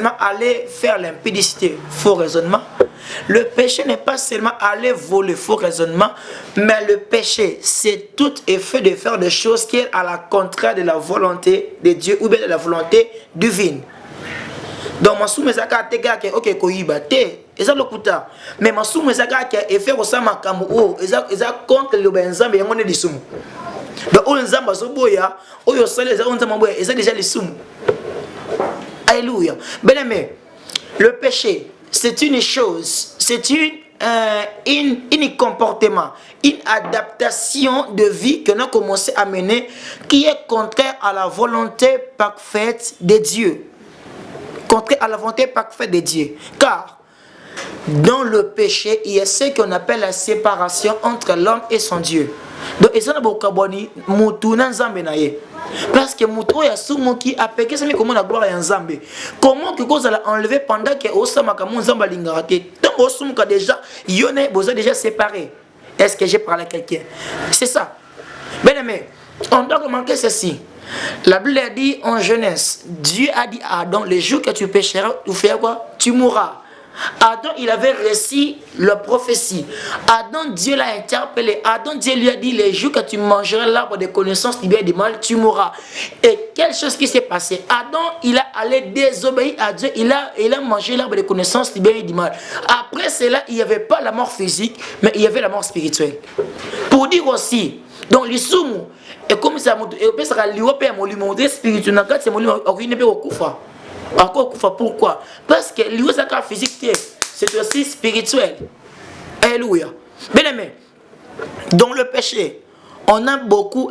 seulement aller faire l'impudicité, faux raisonnement. Le péché n'est pas seulement aller voler, faux raisonnement, mais le péché, c'est tout effet de faire des choses qui est à la contraire de la volonté de Dieu ou bien de la volonté divine. Donc, ma soumé zaka tega ke ok koyiba te, eza lokuta. Mais ma soumé zaka ke effet osama kamu eza contre le benzambe yangone disumu. Donc, on nzamba zoboya, oyo sale eza nzamba boya, eza déjà disumu. Alléluia. Bien aimé, le péché, c'est une chose, c'est un comportement, une adaptation de vie que nous avons commencé à mener qui est contraire à la volonté parfaite de Dieu. Contraire à la volonté parfaite de Dieu. Car dans le péché, il y a ce qu'on appelle la séparation entre l'homme et son Dieu. Donc, il y a beaucoup parce que Moutou y a souvent qui a péché, c'est comment la gloire est en Zambé. Comment que vous allez enlever pendant que Osama Kamon Zamba Lingarate. Tant Osumka déjà, Yone, vous avez déjà séparé. Est-ce que j'ai parlé à quelqu'un? C'est ça. Bien aimé, on doit remarquer ceci. La Bible a dit en Genèse, Dieu a dit à Adam, le jour que tu pécheras, tu fais quoi? Tu mourras. Adam, il avait reçu la prophétie. Adam, Dieu l'a interpellé. Adam, Dieu lui a dit, les jours que tu mangeras l'arbre de connaissance du bien et du mal, tu mourras. Et quelle chose qui s'est passée? Adam, il a allé désobéir à Dieu. Il a mangé l'arbre de connaissance du bien et du mal. Après cela, il n'y avait pas la mort physique, mais il y avait la mort spirituelle. Pour dire aussi, donc les soumous, et comme ça, il spirituel, pourquoi? Parce que le physique, c'est aussi spirituel. Alléluia. Bien aimé, dans le péché, on aime beaucoup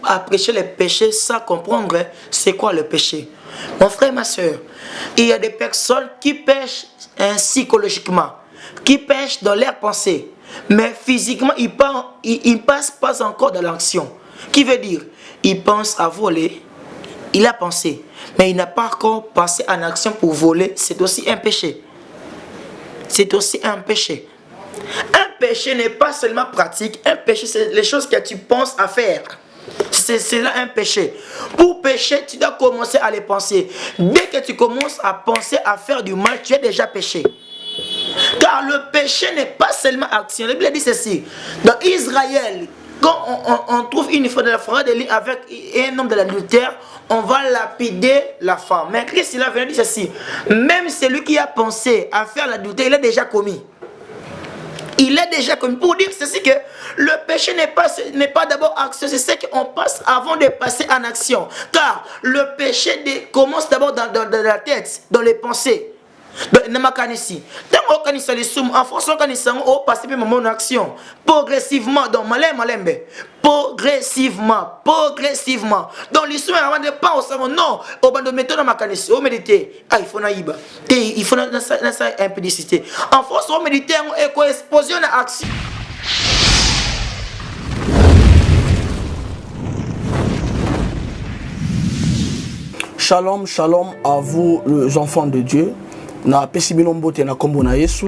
à prêcher les péchés sans comprendre c'est quoi le péché. Mon frère, ma soeur, il y a des personnes qui pêchent psychologiquement, qui pêchent dans leurs pensées, mais physiquement, ils ne passent pas encore dans l'action. Qui veut dire, ils pensent à voler, il a pensé, mais il n'a pas encore passé en action pour voler. C'est aussi un péché. C'est aussi un péché. Un péché n'est pas seulement pratique. Un péché, c'est les choses que tu penses à faire. C'est là un péché. Pour pécher, tu dois commencer à les penser. Dès que tu commences à penser à faire du mal, tu es déjà péché. Car le péché n'est pas seulement action. La Bible dit ceci. Dans Israël, quand on trouve une femme de la forêt de lit avec un homme de l'adultère, on va lapider la femme. Mais Christ, il a venu dire ceci. Même celui qui a pensé à faire l'adultère, il a déjà commis. Il est déjà commis. Pour dire ceci que le péché n'est pas d'abord action, c'est ce qu'on passe avant de passer en action. Car le péché commence d'abord dans la tête, dans les pensées. En France, on passe mon action progressivement, donc progressivement. Donc l'histoire avant de pas au savon, non, au bande de méthode dans ma canisse, au méditer, il faut naïba, il faut dans sa impudicité. En France, on méditer, on est exposé à action. Shalom, shalom à vous les enfants de Dieu.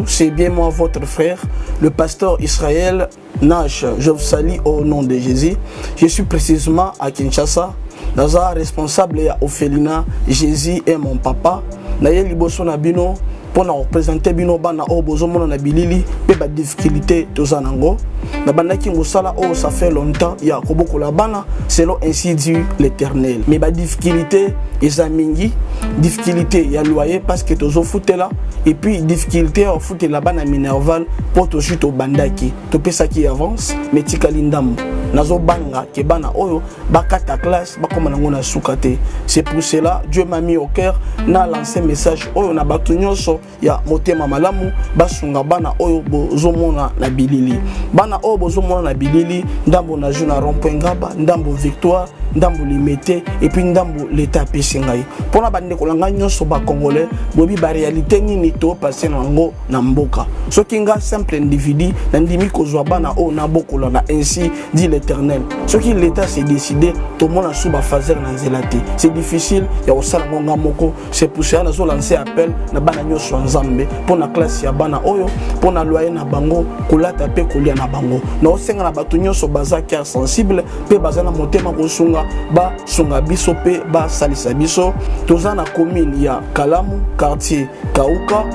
C'est bien moi votre frère, le pasteur Israël Nash. Je vous salue au nom de Jésus. Je suis précisément à Kinshasa. Naza responsable à Ophelina. Jésus est mon papa. Naye liboso na bino pour nous représenter bino bana o bozomo na bilili pe ba difficulté tozanango. Na bandaki mosala o ça fait longtemps ya koboko la bana selon ainsi dit l'Éternel. Mais ba difficulté ezamingi, difficulté ya loyer parce que tozo foutela et puis difficulté au foot la bana minerval pour to chuto bandaki. To pesa qui avance mais tikalindam. Nazo banga ke bana oyo bakata classe bakoma nango na sukate. C'est pour cela Dieu m'a mis au cœur na lancé message oyo na batu nyonso ya motema malamu basunga bana oyo bozomona na bilili. Bana oyo bozomona na bilili ndambo na juna rond-point Ngaba, ndambo Victoire, ndambo Limete et puis ndambo l'état pesingai. Pona bande kolanga nyonso ba congolais bobi ba réalité nini to passer nango na mboka. Soki nga simple individu na ndimi kozwa bana oyo na bokola na ainsi dit l'éternel. Ce qui l'État s'est décidé, tout le monde a sous fazer dans zélate. C'est difficile, il y a aussi la moko. C'est pour ça que nous lancé appel na bana nyoso nzambe pour la classe ya bana oyo, pour na loyer na bango, kolata pe kolia na bango. Na osenga na batu nyoso baza qui sensible, pe baza na motema kosunga, ba sunga biso pe ba salisa biso. Toza na commune ya Kalamu, quartier Kauka,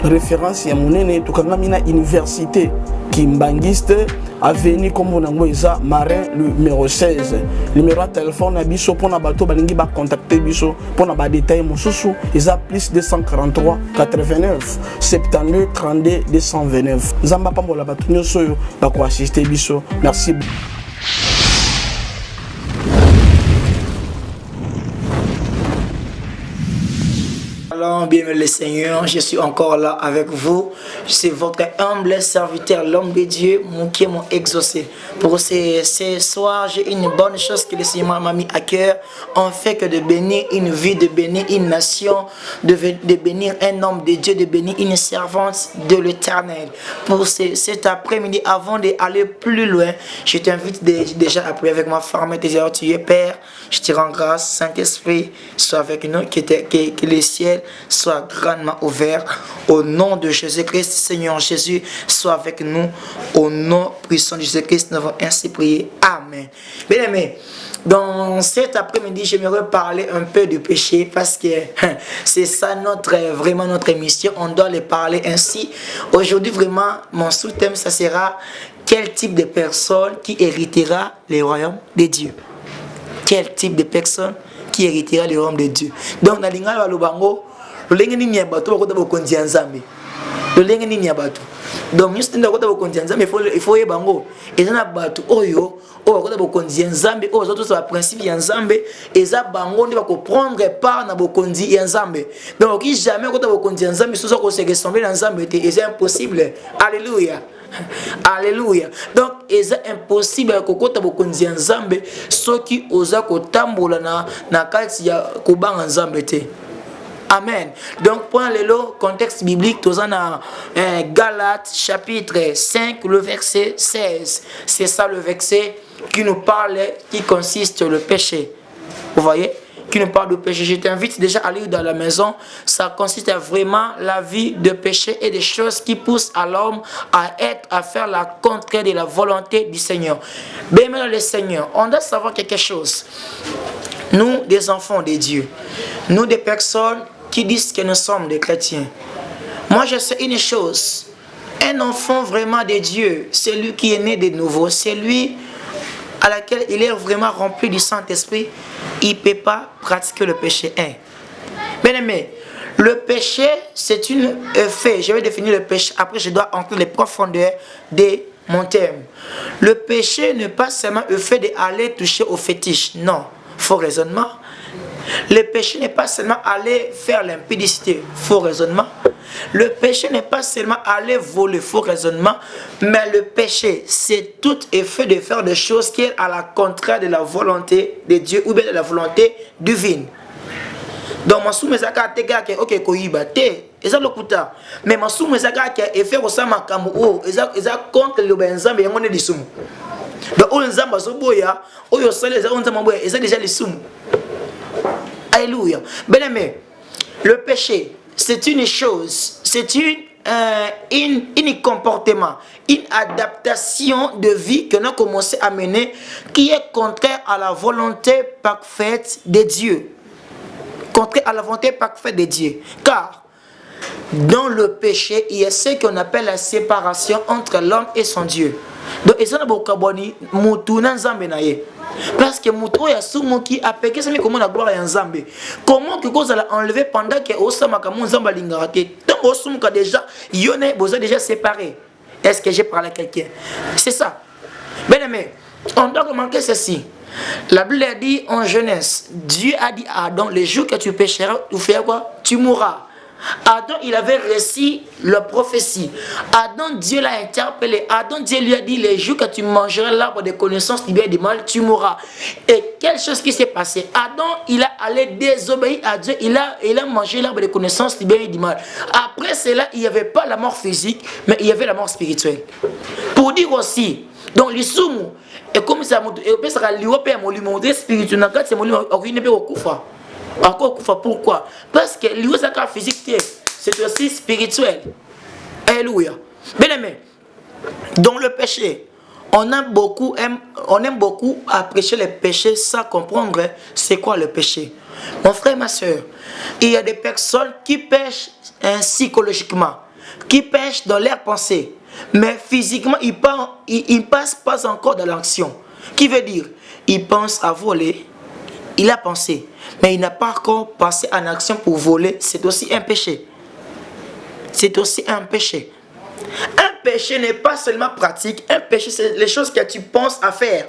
référence ya monene tukangami na université Kimbangiste, avenue comme on a Marin numéro 16. Numéro de téléphone biso pour na bato balingi ba contacter biso pour na ba détail mosusu isa plus 243 89 72 32 229. Nzamba pambola bato nyoso yo ba ko assister biso. Merci. Alors, bien le Seigneur, je suis encore là avec vous. C'est votre humble serviteur, l'homme de Dieu, qui m'a exaucé. Pour ce soir, j'ai une bonne chose que le Seigneur m'a mis à cœur. En fait que de bénir une vie, de bénir une nation, de bénir un homme de Dieu, de bénir une servante de l'Éternel. Pour cet après-midi, avant d'aller plus loin, je t'invite déjà à prier avec ma femme et tes tu Père. Je te rends grâce, Saint-Esprit, sois avec nous, que les ciels soient grandement ouverts. Au nom de Jésus-Christ, Seigneur Jésus, sois avec nous. Au nom puissant de Jésus-Christ, nous avons ainsi prié. Amen. Bien aimé, dans cet après-midi, j'aimerais parler un peu du péché parce que c'est ça vraiment notre mission. On doit les parler ainsi. Aujourd'hui, vraiment, mon sous-thème, ça sera quel type de personne qui héritera les royaumes de Dieu. Quel type de personne qui héritera le royaume de Dieu. Donc, dans l'ingala balubango, le lengeni ni abato bakota bokonzi nzambe. Le lengeni ni abato. Donc, nous sommes bakota bokonzi nzambe, il faut yebango. Et dans abato oyo, o bakota bokonzi nzambe, o zoto sa principe ya nzambe, eza bango ndi bako prendre part na bokonzi ya nzambe. Donc, qui jamais bakota bokonzi nzambe, soso ko se ressembler na nzambe, c'est impossible. Alléluia. Alléluia. Donc, c'est impossible kokota bokonzi nzambe soki oza kotambola na kati ya kubanga nzambe te. Amen. Donc, pour le contexte biblique, nous avons Galates chapitre 5, le verset 16. C'est ça le verset qui nous parle, qui consiste le péché. Vous voyez? Qui nous parle de péché. Je t'invite déjà à lire dans la maison. Ça consiste à vraiment la vie de péché et des choses qui poussent à l'homme à faire la contraire de la volonté du Seigneur. Bien, le Seigneur, on doit savoir quelque chose. Nous, des enfants de Dieu, nous, des personnes qui disent que nous sommes des chrétiens. Moi, je sais une chose. Un enfant vraiment de Dieu, c'est lui qui est né de nouveau. C'est lui à laquelle il est vraiment rempli du Saint-Esprit. Il ne peut pas pratiquer le péché. Bien aimé, le péché, c'est un fait. Je vais définir le péché. Après, je dois entrer les profondeurs de mon terme. Le péché n'est pas seulement le fait d'aller toucher au fétiche. Non, faux raisonnement. Le péché n'est pas seulement aller faire l'impudicité, faux raisonnement. Le péché n'est pas seulement aller voler, faux raisonnement. Mais le péché, c'est tout effet de faire des choses qui est à la contraire de la volonté de Dieu ou bien de la volonté divine. Donc, ma sou mezaka tega ke ok koyiba te, eza lokuta. Mais ma sou mezaka ke effet osama kamu eza contre le benzambe yangone disumu. Donc, on nzamba zoboya, oyo sale eza nzamba boya, eza déjà disumu. Alléluia. Bien aimé, le péché, c'est une chose, c'est un comportement, une adaptation de vie que nous avons commencé à mener qui est contraire à la volonté parfaite de Dieu. Contraire à la volonté parfaite de Dieu. Car dans le péché, il y a ce qu'on appelle la séparation entre l'homme et son Dieu. Donc, il y a parce que Mouto ya sumo qui a péché, c'est comment la gloire ya Nzambe. Comment que vous allez enlever pendant que Osama Kamon Nzamba lingarate. Tant Osum ka déjà, yone boza déjà séparé. Est-ce que j'ai parlé à quelqu'un? C'est ça. Bien aimé, on doit remarquer ceci. La Bible a dit en Genèse, Dieu a dit à Adam, le jour que tu pécheras, tu fais quoi? Tu mourras. Adam, il avait reçu la prophétie. Adam, Dieu l'a interpellé. Adam, Dieu lui a dit, les jours que tu mangeras l'arbre de connaissance du bien et du mal, tu mourras. Et quelque chose qui s'est passé. Adam, il a allé désobéir à Dieu. Il a mangé l'arbre de connaissance du bien et du mal. Après cela, il n'y avait pas la mort physique, mais il y avait la mort spirituelle. Pour dire aussi, donc les soumous, Et comme ça, et ça a spirituel, c'est encore kufa. Pourquoi? Parce que le physique, c'est aussi spirituel. Alléluia. Bien aimé, dans le péché, on aime beaucoup à prêcher les péchés sans comprendre c'est quoi le péché. Mon frère, ma soeur, il y a des personnes qui pêchent psychologiquement, qui pêchent dans leur pensée, mais physiquement, ils ne passent pas encore dans l'action. Qui veut dire, il pense à voler, il a pensé, mais il n'a pas encore passé en action pour voler. C'est aussi un péché. C'est aussi un péché. Un péché n'est pas seulement pratique, un péché c'est les choses que tu penses à faire.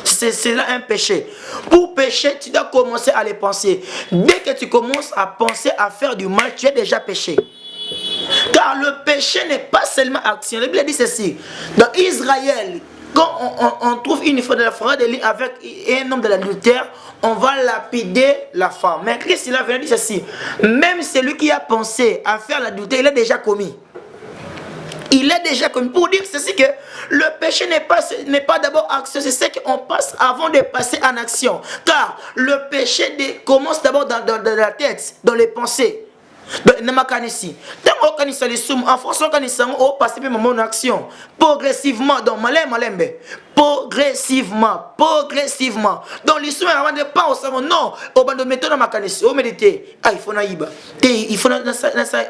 C'est là un péché. Pour pécher, tu dois commencer à les penser. Dès que tu commences à penser à faire du mal, tu es déjà péché. Car le péché n'est pas seulement action. La Bible dit ceci. Dans Israël, quand on trouve une fois de la forêt de lit avec un homme de l'adultère, on va lapider la femme. Mais Christ, il a venu dire ceci. Même celui qui a pensé à faire l'adultère, il a déjà commis. Il est déjà commis. Pour dire ceci que le péché n'est pas d'abord action, c'est ce qu'on passe avant de passer en action. Car le péché commence d'abord dans la tête, dans les pensées. En France, on passe en action progressivement dans progressivement dans l'histoire avant de pas au savon non au bando méthode ma canisi au méditer il faut naïba il faut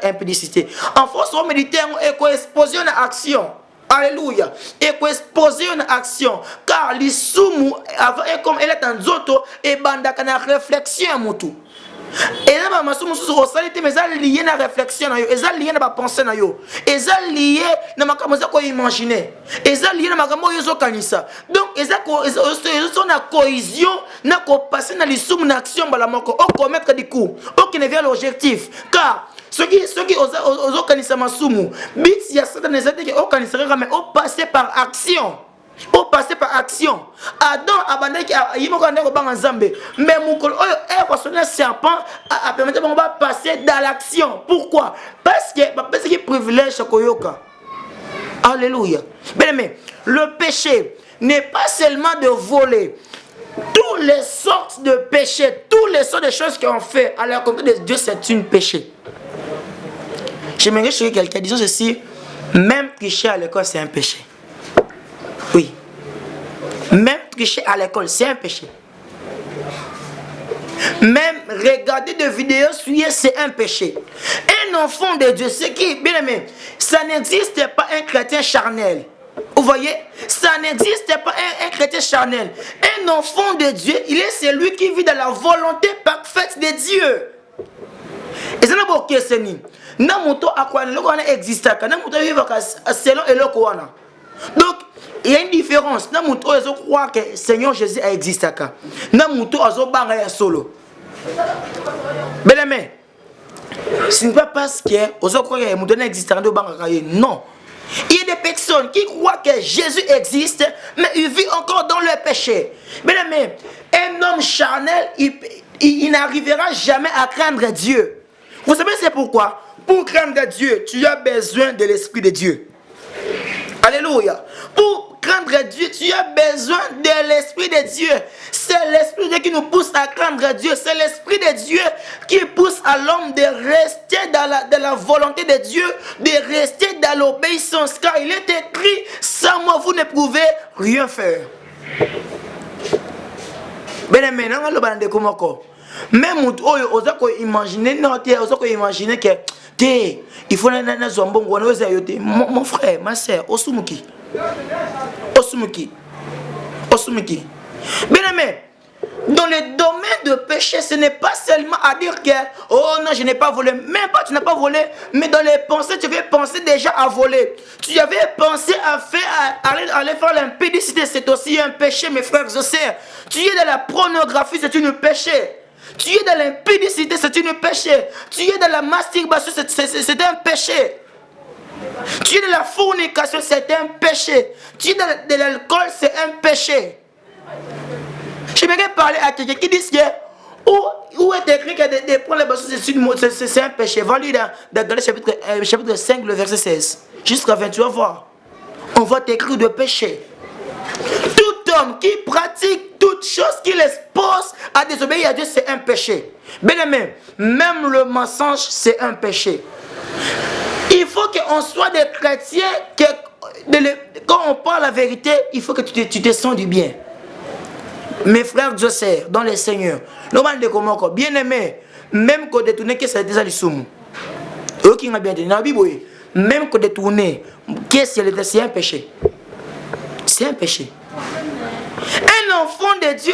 impudicité en France on méditer et quoi exposer une action. Alléluia. Et quoi exposer une action car l'isumu avant comme elle est en zoto et banda kana réflexion à mutu. Et là, ma soeur, mais ça lié à la réflexion, ça lié à la pensée, ça lié à ma imaginer, ça lié à ma donc, ça a cohésion, n'a pas passé dans les sous action, on commettre des coups, on ne vient l'objectif, car ceux qui ont organisé ma soumou, bit il y a certaines étapes qui ont organisé, mais on passé par action. Au passer par action. Adam abandonné il m'a gagné au banc en Zambie. Mais mon col est un serpent a permis de passer dans l'action. Pourquoi? Parce que privilège Koyoka. Alléluia. Bien aimé, le péché n'est pas seulement de voler. Toutes les sortes de péchés, toutes les sortes de choses qu'on fait à la communauté de Dieu, c'est un péché. J'aimerais que quelqu'un dise ceci, même tricher à l'école, c'est un péché. Oui. Même tricher à l'école, c'est un péché. Même regarder des vidéos souillées, c'est un péché. Un enfant de Dieu, c'est qui, bien aimé, ça n'existe pas un chrétien charnel. Vous voyez, ça n'existe pas un chrétien charnel. Un enfant de Dieu, il est celui qui vit dans la volonté parfaite de Dieu. Et ça n'a pas de question. Namuto akwana lokwana existe ka namuto vivre selon elokwana. Donc il y a une différence. Namuto ezo croire que Seigneur Jésus a existé ka. Namuto azo banga ya solo. Bien-aimé, ce n'est pas parce que ozo croire que Namuto existe ndo banga ka. Non. Il y a des personnes qui croient que Jésus existe, mais il vit encore dans le péché. Bien-aimé, un homme charnel, il n'arrivera jamais à craindre Dieu. Vous savez c'est pourquoi? Pour craindre Dieu, tu as besoin de l'Esprit de Dieu. Alléluia. Pour craindre Dieu, tu as besoin de l'Esprit de Dieu. C'est l'Esprit de Dieu qui nous pousse à craindre Dieu. C'est l'Esprit de Dieu qui pousse à l'homme de rester dans la volonté de Dieu, de rester dans l'obéissance. Car il est écrit, sans moi vous ne pouvez rien faire. Bien-aimé, même imaginer que il faut mon frère, ma soeur, Osumuki. Bien aimé, dans le domaine de péché, ce n'est pas seulement à dire que oh non, je n'ai pas volé. Même pas, tu n'as pas volé, mais dans les pensées, tu avais pensé déjà à voler. Tu avais pensé à aller faire l'impudicité, c'est aussi un péché, mes frères et sœurs. Tu es dans la pornographie, c'est un péché. Tu es dans l'impudicité, c'est un péché. Tu es dans la masturbation, c'est un péché. Tu es dans la fornication, c'est un péché. Tu es dans l'alcool, c'est un péché. J'aimerais parler à quelqu'un qui dit que où est écrit que de prendre les boissons, c'est un péché. Va lire dans Galates chapitre 5, le verset 16. Jusqu'à 20, tu vas voir. On va t'écrire de péché. Toute homme qui pratique toutes choses qui l'expose à désobéir à Dieu, c'est un péché. Bien aimé, même le mensonge, c'est un péché. Il faut qu'on soit des chrétiens, quand on parle la vérité, il faut que tu te sens du bien. Mes frères Dieu sert dans les seigneurs. Bien aimé, même quand détourner, qu'est-ce que c'est déjà le soum? Même quand détourner, qu'est-ce que c'est un péché? C'est un péché. Un enfant de Dieu,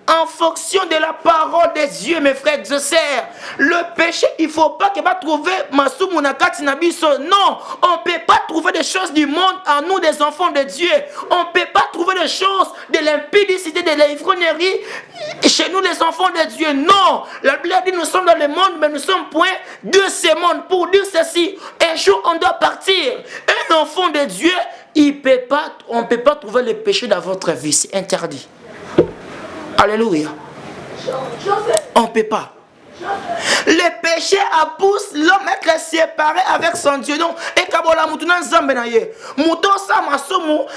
en fonction de la parole de Dieu, mes frères, Dieu sert. Le péché, il ne faut pas qu'il va trouver Masumu Nakati Nabiso. Non, on ne peut pas trouver des choses du monde en nous, des enfants de Dieu. On ne peut pas trouver des choses de l'impudicité, de l'ivrognerie chez nous, les enfants de Dieu. Non, la Bible dit nous sommes dans le monde, mais nous sommes point de ce monde. Pour dire ceci, un jour on doit partir. Un enfant de Dieu, on ne peut pas trouver le péché dans votre vie. C'est interdit. Alléluia. On ne peut pas. Le péché pousse l'homme à être séparé avec son Dieu. Donc,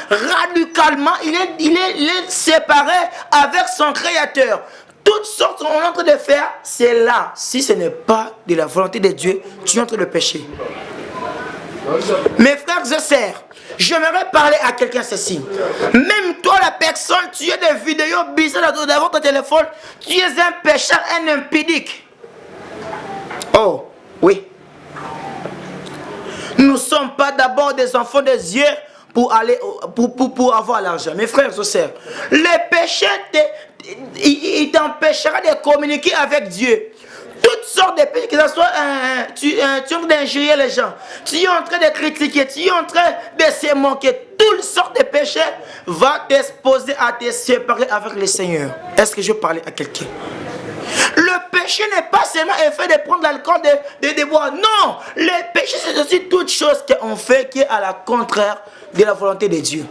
radicalement, il est séparé avec son Créateur. Toutes sortes qu'on est en train de faire, c'est là. Si ce n'est pas de la volonté de Dieu, tu es en train de pécher. Mes frères et sœurs, j'aimerais parler à quelqu'un ceci. Même toi, la personne, tu as des vidéos bizarres devant ton téléphone, tu es un pécheur, un impudique. Oh, oui. Nous ne sommes pas d'abord des enfants de Dieu pour avoir l'argent. Mes frères et sœurs, le péché, il t'empêchera de communiquer avec Dieu. Toutes sortes de péchés, que ce soit tu es en train d'injurier les gens, tu es en train de critiquer, tu es en train de se moquer, toutes sortes de péchés vont t'exposer à te séparer avec le Seigneur. Est-ce que je parlais à quelqu'un? Le péché n'est pas seulement le fait de prendre l'alcool, de boire. Non, le péché c'est aussi toute chose qu'on fait qui est à la contraire de la volonté de Dieu.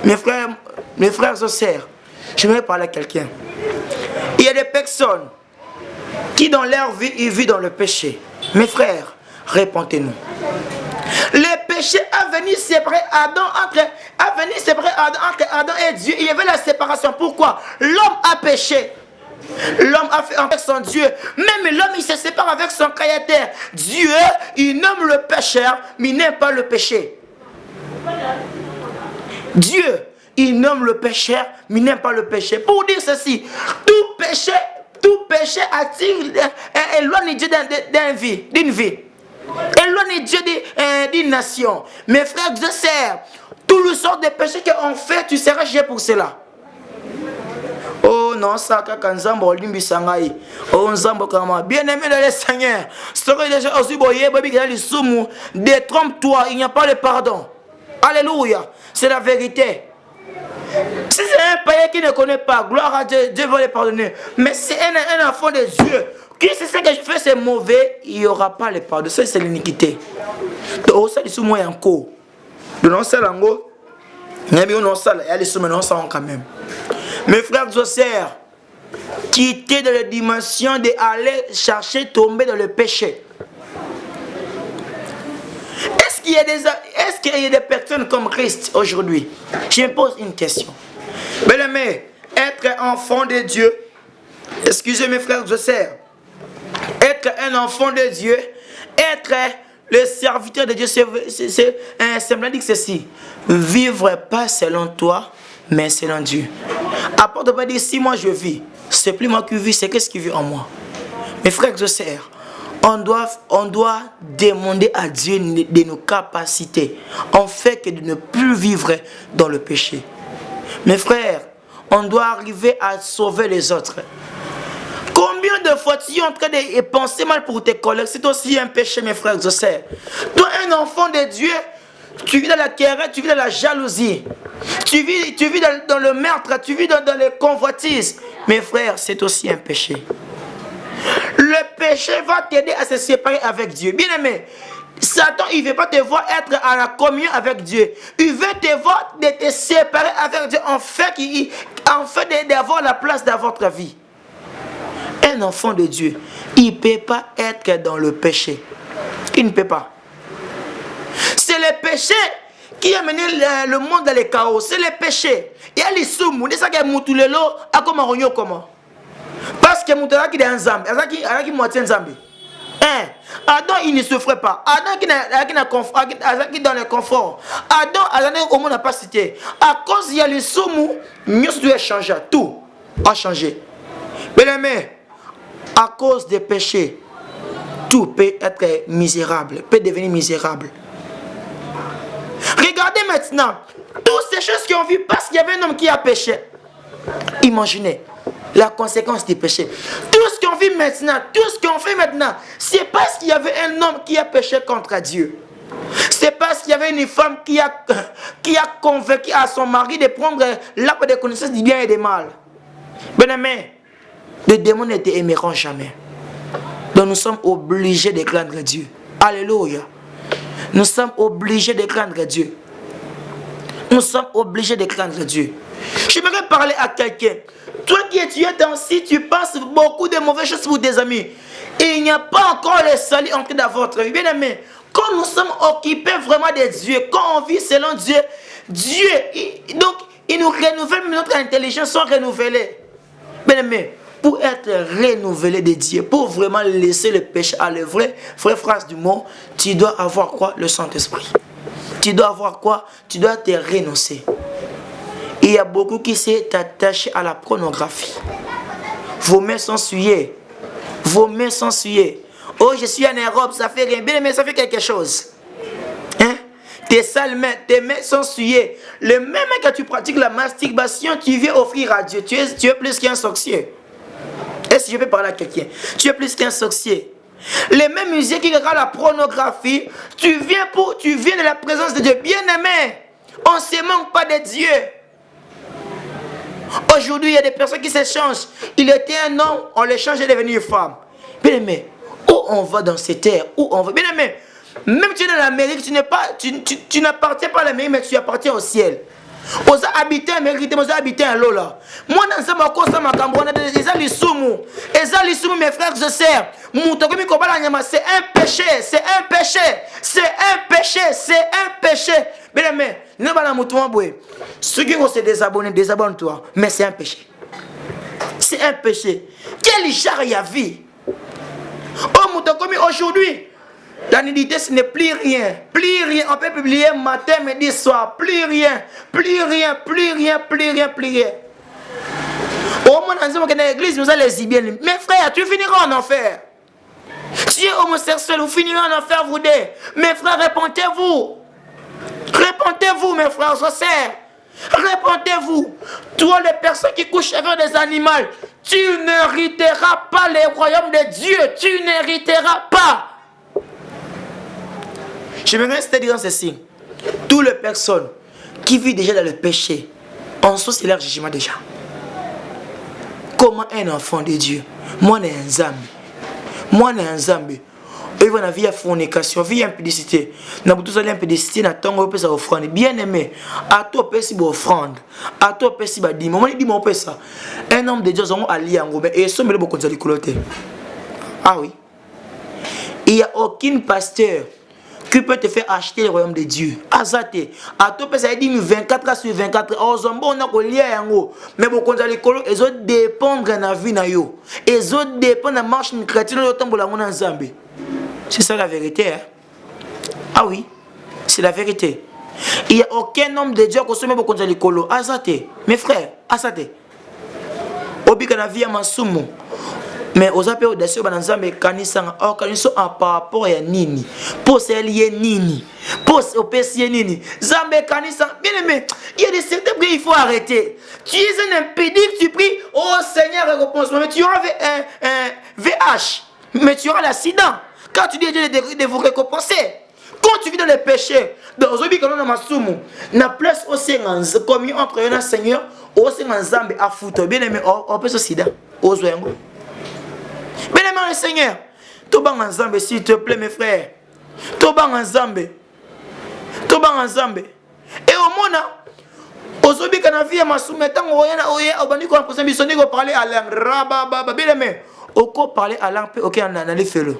Mes frères et sœurs, j'aimerais parler à quelqu'un. Il y a des personnes qui dans leur vie, ils vivent dans le péché. Mes frères, répondez-nous. Le péché a venu séparer Adam entre Adam et Dieu. Il y avait la séparation. Pourquoi? L'homme a péché. L'homme a fait avec son Dieu. Même l'homme, il se sépare avec son Créateur. Dieu, il nomme le pécheur, mais il n'aime pas le péché. Dieu, il nomme le pécheur, mais il n'aime pas le péché. Pour dire ceci, tout péché attire, éloigne Dieu d'une vie. Éloigne Dieu d'une nation. Mes frères, Dieu sert. Tout le sort de péché qu'on fait, tu seras jugé pour cela. Oh non, ça, quand Nzambo Olimbi Sangai. Oh Nzambo Kama. Bien-aimé dans le Seigneur. Déjà aussi, détrompe-toi, il n'y a pas de pardon. Alléluia. C'est la vérité. Si c'est un païen qui ne connaît pas, gloire à Dieu, Dieu va le pardonner. Mais si c'est un enfant de Dieu, qui c'est ce que je fais, c'est mauvais, il n'y aura pas le pardon. Ça, c'est l'iniquité. Donc, ça, c'est moi encore. De non, c'est l'ango. Mais non, ça, il y a les sommets, non, ça, quand même. Mes frères et sœurs, quittez dans la dimension d'aller chercher, tomber dans le péché. Est-ce qu'il y a des personnes comme Christ aujourd'hui? Je me pose une question. Bien-aimé, être enfant de Dieu, excusez mes frères et sœurs, être un enfant de Dieu, être le serviteur de Dieu, c'est dit que ceci, vivre pas selon toi, mais selon Dieu. À part de pas dire si moi je vis, c'est plus moi qui vis, c'est qu'est-ce qui vit en moi. Mes frères et sœurs, on doit demander à Dieu de nos capacités, en fait que de ne plus vivre dans le péché. Mes frères, on doit arriver à sauver les autres. Combien de fois tu es en train de penser mal pour tes collègues? C'est aussi un péché, mes frères et sœurs. Toi, un enfant de Dieu, tu vis dans la querelle, tu vis dans la jalousie. Tu vis dans le meurtre, tu vis dans les convoitises. Mes frères, c'est aussi un péché. Le péché va t'aider à se séparer avec Dieu. Bien aimé, Satan, il ne veut pas te voir être à la communion avec Dieu. Il veut te voir de te séparer avec Dieu en fait d'avoir la place dans votre vie. Un enfant de Dieu, il ne peut pas être dans le péché. Il ne peut pas. C'est le péché qui a mené le monde dans le chaos, c'est le péché. Il y a les soumous, c'est ça qui est moutulelo, à comment on comment. Parce que moutulelo qui est un zambi, qui moitié un zambi. Adam il ne souffrait pas. Adam qui dans le confort. Adam au monde n'a pas cité. À cause il y a les soumous, mieux doit changer, tout a changé. Mais à cause des péchés, tout peut être misérable, peut devenir misérable. Regardez maintenant, toutes ces choses qui ont vu parce qu'il y avait un homme qui a péché. Imaginez la conséquence du péché. Tout ce qu'on vit maintenant, tout ce qu'on fait maintenant, c'est parce qu'il y avait un homme qui a péché contre Dieu. C'est parce qu'il y avait une femme qui a convaincu à son mari de prendre l'arbre de connaissance du bien et du mal. Bien-aimé, le démon ne t'aimeront jamais. Donc nous sommes obligés de craindre Dieu. Alléluia. Nous sommes obligés de craindre Dieu. Nous sommes obligés de craindre Dieu. J'aimerais parler à quelqu'un. Toi qui es dans-ci, tu penses beaucoup de mauvaises choses pour tes amis. Et il n'y a pas encore le salut entré dans votre vie. Bien aimé, quand nous sommes occupés vraiment de Dieu, quand on vit selon Dieu, donc il nous renouvelle, notre intelligence soit renouvelée. Bien aimé, pour être renouvelé de Dieu, pour vraiment laisser le péché à l'œuvre, vraie phrase du mot, tu dois avoir quoi? Le Saint-Esprit. Tu dois avoir quoi? Tu dois te renoncer. Il y a beaucoup qui s'est attaché à la pornographie. Vos mains sont souillées. Vos mains sont souillées. Oh, je suis en Europe, ça fait rien. Bien, mais ça fait quelque chose. Hein? Tes sales mains, tes mains sont souillées. Le même que tu pratiques la masturbation, tu viens offrir à Dieu. Tu es plus qu'un sorcier. Est-ce que je peux parler à quelqu'un? Tu es plus qu'un sorcier. Les mêmes musées qui regardent la pornographie, tu viens de la présence de Dieu. Bien aimé, on ne se manque pas de Dieu. Aujourd'hui, il y a des personnes qui se changent. Il était un homme, on le change et est devenu une femme. Bien aimé, où on va dans cette terre? Où on va? Bien aimé, même si tu es dans l'Amérique, tu n'appartiens pas à l'Amérique, mais tu appartiens au ciel. On a habité en Amérique, on a habité en Lola. Moi, dans ce moment, on a les soumous. Mes frères, je sais. C'est un péché, c'est un péché, c'est un péché, c'est un péché. Bien aimé, nous allons ceux qui vont se désabonner, désabonne-toi. Mais c'est un péché. C'est un péché. Quel genre y a vie? Oh, aujourd'hui, la nudité, ce n'est plus rien. Plus rien. On peut publier matin, midi, soir. Plus rien. Plus rien. Plus rien. Plus rien. Plus rien. Au moins, dans l'église, nous allons les lesbiennes. Mes frères, tu finiras en enfer. Tu es homosexuel, vous finirez en enfer, vous deux. Mes frères, répondez-vous. Répondez-vous, mes frères, ça sert. Répondez-vous. Toi, les personnes qui couchent avec des animaux, tu n'hériteras pas le royaume de Dieu. Tu n'hériteras pas. Je me reste dire ceci. Toutes les personnes qui vivent déjà dans le péché, en soi, c'est leur jugement déjà. Comment un enfant de Dieu, moi, je suis un zambi. Moi, je suis un zambi. Et vous avez la fornication, vie impudicité. Nous avons tous l'impudicité, nous avons tous offrande. Bien aimé, à toi, tu peux offrande. À toi, tu peux dire, moi, je dis, ça. Un homme de Dieu, ils ont allié en groupe. Et ils sont beaucoup de côté. Ah oui. Il n'y a aucun pasteur qui peut te faire acheter le royaume de Dieu. Azate. À toi, ça dit 24 heures sur 24 heures. On a lié en haut. Mais beaucoup de l'école, ils ont dépendre de la vie. Ils ont dépendre de la marche chrétienne de temps pour la monde ensemble. C'est ça la vérité. Hein? Ah oui, c'est la vérité. Il n'y a aucun homme de Dieu qui consomme beaucoup de l'école. Azate. Mes frères, azate. Obi kana via masumu. Mais aux appels audacieux, bananzambe kanisa par rapport à nini. Pour se lier nini. Pour se opérer nini. Zambe kanisa. Bien aimé, il y a des certains prix, il faut arrêter. Tu es un impédique, tu pries, oh Seigneur, réponse. Mais tu auras un VH. Mais tu auras l'accident. Quand tu dis Dieu de vous récompenser. Quand tu vis dans le péché, dans Obi Kanona Masumu, na place au Seigneur, communion entre un Seigneur, au Seigneur Zambe à foutre. Bien aimé, on peut se sida. Au Zoyango. Bien aimé le Seigneur, Toba ensemble s'il te plaît mes frères. Toba ensemble. Toba ensemble. Et au monde, aujourd'hui quand on vient m'assumer tant on bandi ko poser missionnaire ko parler à langue rababa bien aimé. Au ko parler à langue OK on a les fait le.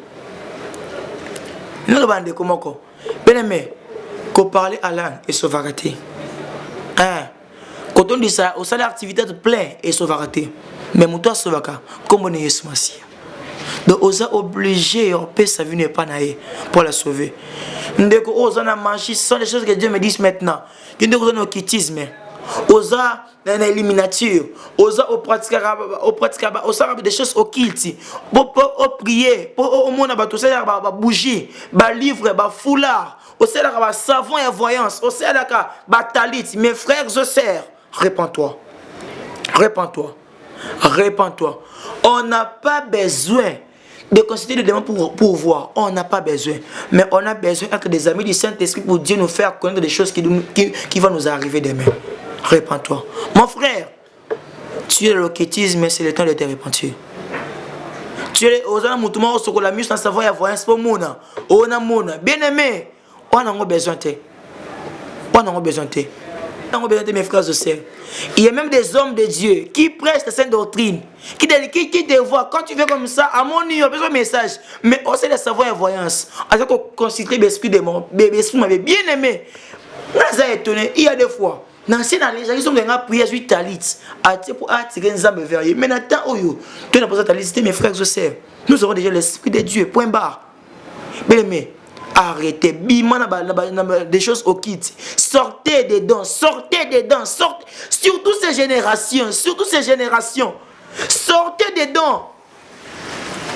Nous le bande comment ko. Bien aimé. qu'on parlait à l'âne et sauvegarder. Hein? Quand on dit ça, au salaire activité de plein et sauvegarder. Mais mon toi sauvaka, comme on est Yesu. Donc, on est obligé, on peut sa vie n'est pas naïe pour la sauver. Dès qu'on a mangé, ce sont des choses que Dieu me dit maintenant. Il y a des quitisme. On a une éliminature. On a des choses au kilt. Pour prier, pour au monde, tout ça, bougie, livre, foulard. On a savon et voyance. On a talit. Mes frères et sœurs, répands-toi. Répands-toi. Répands-toi. On n'a pas besoin de consulter les démons pour voir. On n'a pas besoin. Mais on a besoin d'être des amis du Saint-Esprit pour Dieu nous faire connaître des choses qui vont nous arriver demain. Répands-toi. Mon frère, tu es le loquetisme, mais c'est le temps de te repentir. Tu es aux gens qui ont sur la musique sans savoir y avoir un sport mouna. On a mouna. Bien aimé, on a besoin de te. On a besoin de te. On a besoin de mes frères et sœurs. Il y a même des hommes de Dieu qui prêchent cette doctrine, qui te voient quand tu fais comme ça, à mon niveau, besoin de message, mais aussi de savoir et voyance. Alors qu'on considère l'esprit de mon m'avait bien aimé. On a étonné, il y a des fois. Dans les gens qui sont venus prier sur Talit, pour attirer les âmes vers eux. Mais maintenant, tu n'as pas besoin de Talit, mes frères et sœurs. Nous avons déjà l'esprit de Dieu, point barre. Bien aimé. Arrêtez, des choses au kit. Sortez des dents, sortez des dents, sortez. Surtout ces générations, sortez des dents.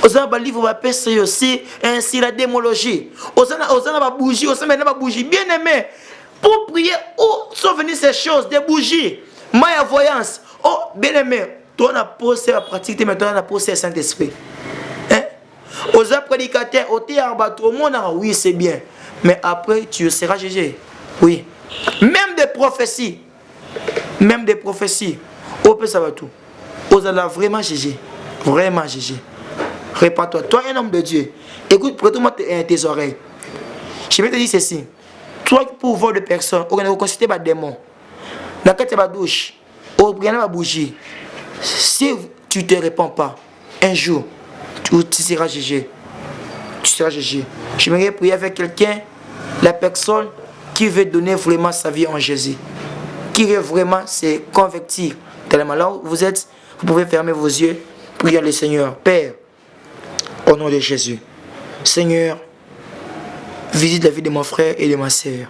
Vous avez un livre, vous avez aussi ainsi la démologie. Vous avez une bougie, vous avez une bougie. Bien aimé, pour prier, où sont venues ces choses, des bougies, ma voyance. Oh, bien aimé, toi, on a posé la pratique, maintenant, on a posé le Saint-Esprit. Aux prédicateurs, au théâtre, tout le monde, oui, c'est bien. Mais après, tu seras jugé. Oui. Même des prophéties. Au peu, ça va tout. Aux allez vraiment juger. Vraiment juger. Répands-toi. Toi, un homme de Dieu. Écoute, prête-moi tes oreilles. Je vais te dire ceci. Toi, pour voir de personnes, on va consulter des démons. Dans la carte de douche, on va bouger. Si tu ne te réponds pas, un jour, tu seras jugé. Tu seras jugé. J'aimerais prier avec quelqu'un, la personne qui veut donner vraiment sa vie en Jésus. Qui veut vraiment se convertir. Tellement là où vous êtes, vous pouvez fermer vos yeux, prier le Seigneur. Père, au nom de Jésus. Seigneur, visite la vie de mon frère et de ma sœur.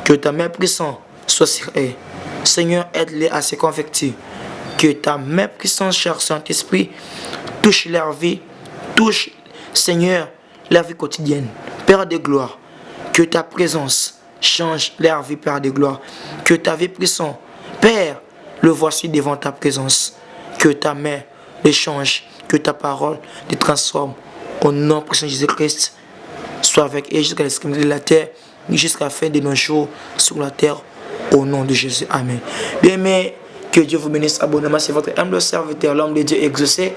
Que ta main puissante soit sur eux. Seigneur, aide-les à se convertir. Que ta main puissante, cher Saint-Esprit, touche leur vie. Touche, Seigneur, la vie quotidienne. Père de gloire, que ta présence change leur vie, Père de gloire. Que ta vie puissante, Père, le voici devant ta présence. Que ta main les change, que ta parole les transforme. Au nom de Jésus-Christ, sois avec eux jusqu'à l'extrémité de la terre, jusqu'à la fin de nos jours sur la terre. Au nom de Jésus. Amen. Bien aimé, que Dieu vous bénisse abondamment. C'est votre humble serviteur, l'homme de Dieu exaucé.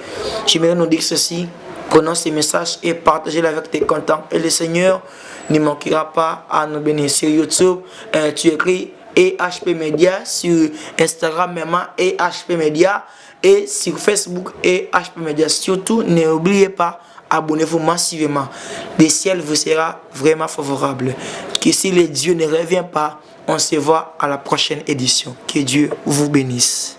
J'aimerais nous dire ceci. Prenons ces messages et partagez-les avec tes contents. Et le Seigneur ne manquera pas à nous bénir. Sur YouTube, tu écris EHP Media, sur Instagram même EHP Media et sur Facebook EHP Media. Surtout, n'oubliez pas, abonnez-vous massivement. Le ciel vous sera vraiment favorable. Que si le Dieu ne revient pas, on se voit à la prochaine édition. Que Dieu vous bénisse.